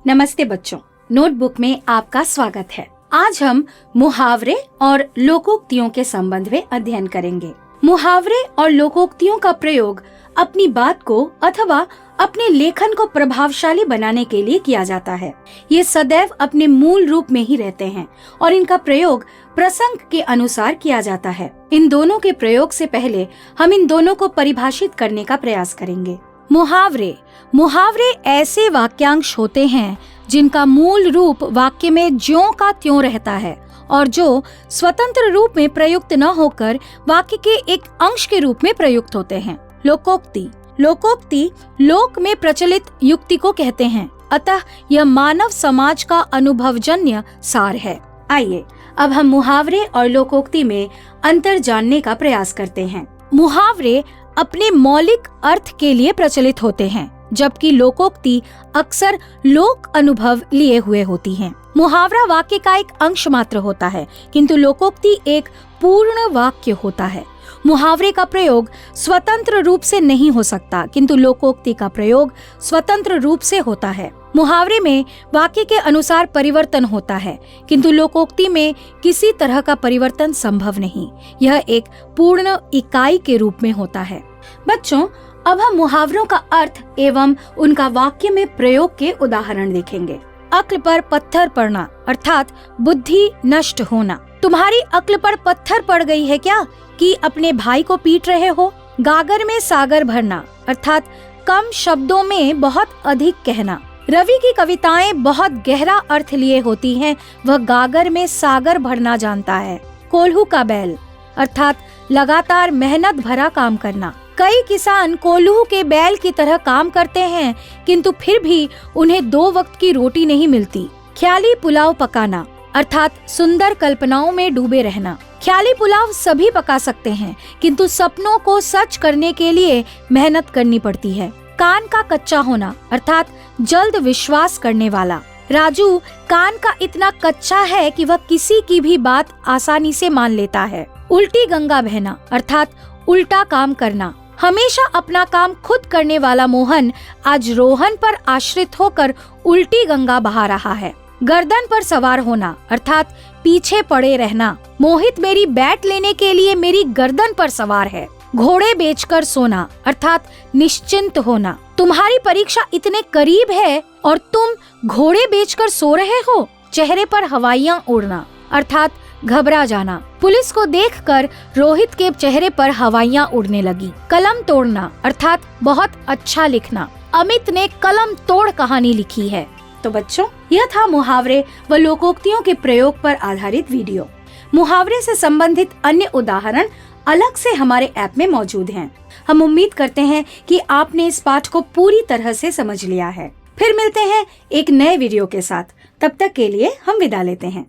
नमस्ते बच्चों, नोटबुक में आपका स्वागत है। आज हम मुहावरे और लोकोक्तियों के संबंध में अध्ययन करेंगे। मुहावरे और लोकोक्तियों का प्रयोग अपनी बात को अथवा अपने लेखन को प्रभावशाली बनाने के लिए किया जाता है। ये सदैव अपने मूल रूप में ही रहते हैं और इनका प्रयोग प्रसंग के अनुसार किया जाता है। इन दोनों के प्रयोग से पहले हम इन दोनों को परिभाषित करने का प्रयास करेंगे। मुहावरे ऐसे वाक्यांश होते हैं जिनका मूल रूप वाक्य में ज्यों का त्यों रहता है और जो स्वतंत्र रूप में प्रयुक्त न होकर वाक्य के एक अंश के रूप में प्रयुक्त होते हैं। लोकोक्ति लोक में प्रचलित युक्ति को कहते हैं, अतः यह मानव समाज का अनुभवजन्य सार है। आइए अब हम मुहावरे और लोकोक्ति में अंतर जानने का प्रयास करते हैं। मुहावरे अपने मौलिक अर्थ के लिए प्रचलित होते हैं, जबकि लोकोक्ति अक्सर लोक अनुभव लिए हुए होती हैं। मुहावरा वाक्य का एक अंश मात्र होता है, किंतु लोकोक्ति एक पूर्ण वाक्य होता है। मुहावरे का प्रयोग स्वतंत्र रूप से नहीं हो सकता, किंतु लोकोक्ति का प्रयोग स्वतंत्र रूप से होता है। मुहावरे में वाक्य के अनुसार परिवर्तन होता है, किंतु लोकोक्ति में किसी तरह का परिवर्तन संभव नहीं। यह एक पूर्ण इकाई के रूप में होता है। बच्चों, अब हम मुहावरों का अर्थ एवं उनका वाक्य में प्रयोग के उदाहरण देखेंगे। अक्ल पर पत्थर पड़ना अर्थात बुद्धि नष्ट होना। तुम्हारी अक्ल पर पत्थर पड़ गई है क्या कि अपने भाई को पीट रहे हो? गागर में सागर भरना अर्थात कम शब्दों में बहुत अधिक कहना। रवि की कविताएं बहुत गहरा अर्थ लिए होती हैं, वह गागर में सागर भरना जानता है। कोल्हू का बैल अर्थात लगातार मेहनत भरा काम करना। कई किसान कोल्हू के बैल की तरह काम करते हैं, किंतु फिर भी उन्हें 2 वक्त की रोटी नहीं मिलती। ख्याली पुलाव पकाना अर्थात सुंदर कल्पनाओं में डूबे रहना। ख्याली पुलाव सभी पका सकते हैं, किंतु सपनों को सच करने के लिए मेहनत करनी पड़ती है। कान का कच्चा होना अर्थात जल्द विश्वास करने वाला। राजू कान का इतना कच्चा है कि वह किसी की भी बात आसानी से मान लेता है। उल्टी गंगा बहना अर्थात उल्टा काम करना। हमेशा अपना काम खुद करने वाला मोहन आज रोहन पर आश्रित होकर उल्टी गंगा बहा रहा है। गर्दन पर सवार होना अर्थात पीछे पड़े रहना। मोहित मेरी बैट लेने के लिए मेरी गर्दन पर सवार है। घोड़े बेचकर सोना अर्थात निश्चिंत होना। तुम्हारी परीक्षा इतने करीब है और तुम घोड़े बेचकर सो रहे हो। चेहरे पर हवाइयाँ उड़ना अर्थात घबरा जाना। पुलिस को देखकर रोहित के चेहरे पर हवाइयाँ उड़ने लगी। कलम तोड़ना अर्थात बहुत अच्छा लिखना। अमित ने कलम तोड़ कहानी लिखी है। तो बच्चों, यह था मुहावरे व लोकोक्तियों के प्रयोग पर आधारित वीडियो। मुहावरे से संबंधित अन्य उदाहरण अलग से ऐप में मौजूद हैं। हम उम्मीद करते हैं कि आपने इस पाठ को पूरी तरह से समझ लिया है। फिर मिलते हैं एक नए वीडियो के साथ। तब तक के लिए हम विदा लेते हैं।